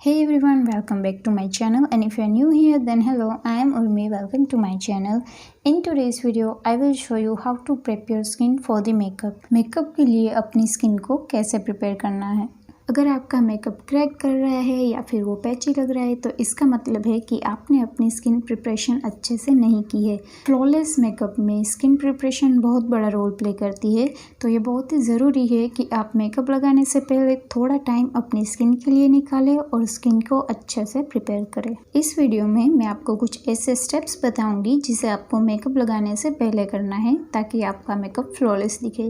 Hey everyone, welcome back to my channel, and if you are new here then hello, I am Urmi. Welcome to my channel. In today's video I will show you how to prep your skin for the makeup के लिए अपनी skin को कैसे prepare करना है। अगर आपका makeup crack कर रहा है या फिर वो पैची लग रहा है तो इसका मतलब है कि आपने अपनी स्किन प्रिपरेशन अच्छे से नहीं की है। फ्लॉलेस मेकअप में स्किन प्रिपरेशन बहुत बड़ा रोल प्ले करती है, तो ये बहुत ही ज़रूरी है कि आप मेकअप लगाने से पहले थोड़ा टाइम अपनी स्किन के लिए निकालें और स्किन को अच्छे से प्रिपेयर करें। इस वीडियो में मैं आपको कुछ ऐसे स्टेप्स बताऊँगी जिसे आपको मेकअप लगाने से पहले करना है ताकि आपका मेकअप फ्लॉलेस दिखे।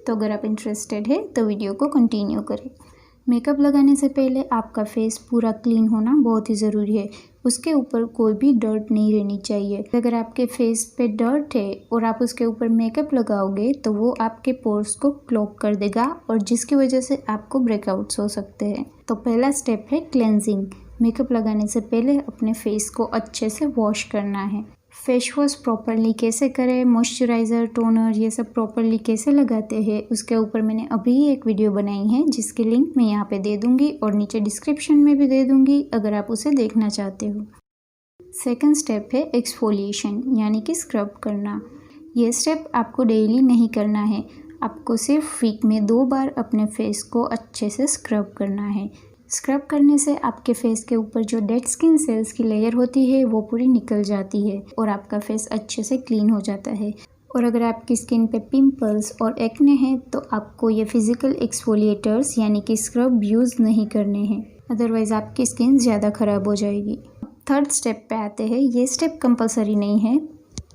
तो अगर आप इंटरेस्टेड है तो वीडियो को कंटिन्यू करें। मेकअप लगाने से पहले आपका फेस पूरा क्लीन होना बहुत ही ज़रूरी है। उसके ऊपर कोई भी डर्ट नहीं रहनी चाहिए। अगर आपके फेस पे डर्ट है और आप उसके ऊपर मेकअप लगाओगे तो वो आपके पोर्स को क्लॉग कर देगा और जिसकी वजह से आपको ब्रेकआउट्स हो सकते हैं। तो पहला स्टेप है क्लेंजिंग। मेकअप लगाने से पहले अपने फेस को अच्छे से वॉश करना है। फेस वॉश प्रॉपरली कैसे करें, मॉइस्चराइज़र, टोनर ये सब प्रॉपरली कैसे लगाते हैं, उसके ऊपर मैंने अभी एक वीडियो बनाई है जिसकी लिंक मैं यहाँ पे दे दूँगी और नीचे डिस्क्रिप्शन में भी दे दूँगी अगर आप उसे देखना चाहते हो। सेकंड स्टेप है एक्सफोलिएशन यानी कि स्क्रब करना। ये स्टेप आपको डेली नहीं करना है, आपको सिर्फ वीक में 2 बार अपने फेस को अच्छे से स्क्रब करना है। स्क्रब करने से आपके फेस के ऊपर जो डेड स्किन सेल्स की लेयर होती है वो पूरी निकल जाती है और आपका फेस अच्छे से क्लीन हो जाता है। और अगर आपकी स्किन पे पिंपल्स और एक्ने हैं तो आपको ये फिजिकल एक्सफोलिएटर्स यानी कि स्क्रब यूज़ नहीं करने हैं, अदरवाइज़ आपकी स्किन ज़्यादा ख़राब हो जाएगी। थर्ड स्टेप पे आते हैं। ये स्टेप कंपलसरी नहीं है,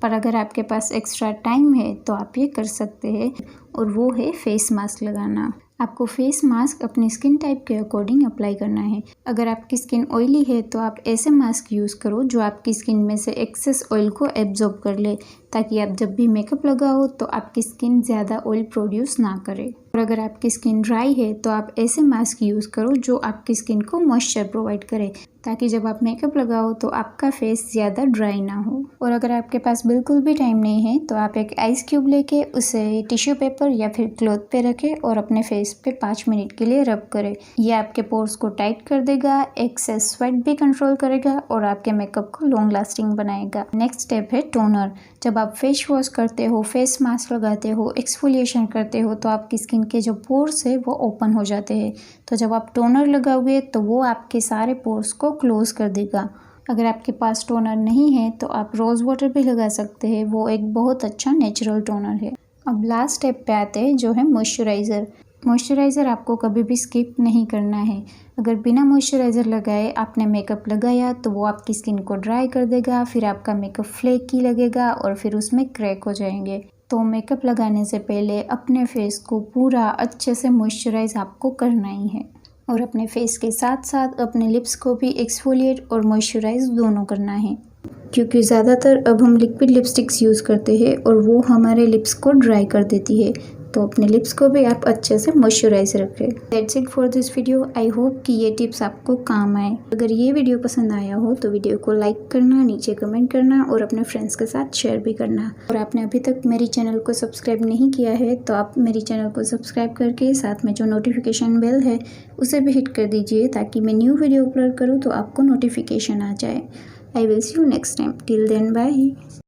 पर अगर आपके पास एक्स्ट्रा टाइम है तो आप ये कर सकते हैं, और वो है फेस मास्क लगाना। आपको फेस मास्क अपनी स्किन टाइप के अकॉर्डिंग अप्लाई करना है। अगर आपकी स्किन ऑयली है तो आप ऐसे मास्क यूज़ करो जो आपकी स्किन में से एक्सेस ऑयल को एब्जॉर्ब कर ले, ताकि आप जब भी मेकअप लगाओ तो आपकी स्किन ज़्यादा ऑयल प्रोड्यूस ना करे। और अगर आपकी स्किन ड्राई है तो आप ऐसे मास्क यूज़ करो जो आपकी स्किन को मॉइस्चर प्रोवाइड करे, ताकि जब आप मेकअप लगाओ तो आपका फेस ज़्यादा ड्राई ना हो। और अगर आपके पास बिल्कुल भी टाइम नहीं है तो आप एक आइस क्यूब लेके उसे टिश्यू पेपर या फिर क्लॉथ पे रखें और अपने फेस पे 5 मिनट के लिए रब करें। यह आपके पोर्स को टाइट कर देगा, एक्सेस स्वेट भी कंट्रोल करेगा और आपके मेकअप को लॉन्ग लास्टिंग बनाएगा। नेक्स्ट स्टेप है टोनर। जब आप फेस वॉश करते हो, फेस मास्क लगाते हो, एक्सफोलिएशन करते हो तो आपकी स्किन के जो पोर्स है वो ओपन हो जाते हैं। तो जब आप टोनर लगाओगे तो वो आपके सारे पोर्स को क्लोज कर देगा। अगर आपके पास टोनर नहीं है तो आप रोज़ वाटर भी लगा सकते हैं, वो एक बहुत अच्छा नेचुरल टोनर है। अब लास्ट स्टेप पे आते हैं जो है मॉइस्चराइज़र। मॉइस्चराइज़र आपको कभी भी स्किप नहीं करना है। अगर बिना मॉइस्चराइज़र लगाए आपने मेकअप लगाया तो वो आपकी स्किन को ड्राई कर देगा, फिर आपका मेकअप फ्लेकी लगेगा और फिर उसमें क्रैक हो जाएंगे। तो मेकअप लगाने से पहले अपने फेस को पूरा अच्छे से मॉइस्चराइज आपको करना ही है, और अपने फेस के साथ साथ अपने लिप्स को भी एक्सफोलिएट और मॉइस्चराइज दोनों करना है, क्योंकि ज़्यादातर अब हम लिक्विड लिपस्टिक्स यूज़ करते हैं और वो हमारे लिप्स को ड्राई कर देती है। तो अपने लिप्स को भी आप अच्छे से मॉइस्चराइज रखें। That's it for this video. I hope कि ये टिप्स आपको काम आए। अगर ये वीडियो पसंद आया हो तो वीडियो को लाइक करना, नीचे कमेंट करना और अपने फ्रेंड्स के साथ शेयर भी करना। और आपने अभी तक मेरी चैनल को सब्सक्राइब नहीं किया है तो आप मेरी चैनल को सब्सक्राइब करके साथ में जो नोटिफिकेशन बेल है उसे भी हिट कर दीजिए, ताकि मैं न्यू वीडियो अपलोड करूँ तो आपको नोटिफिकेशन आ जाए। I will see you next time. Till then bye.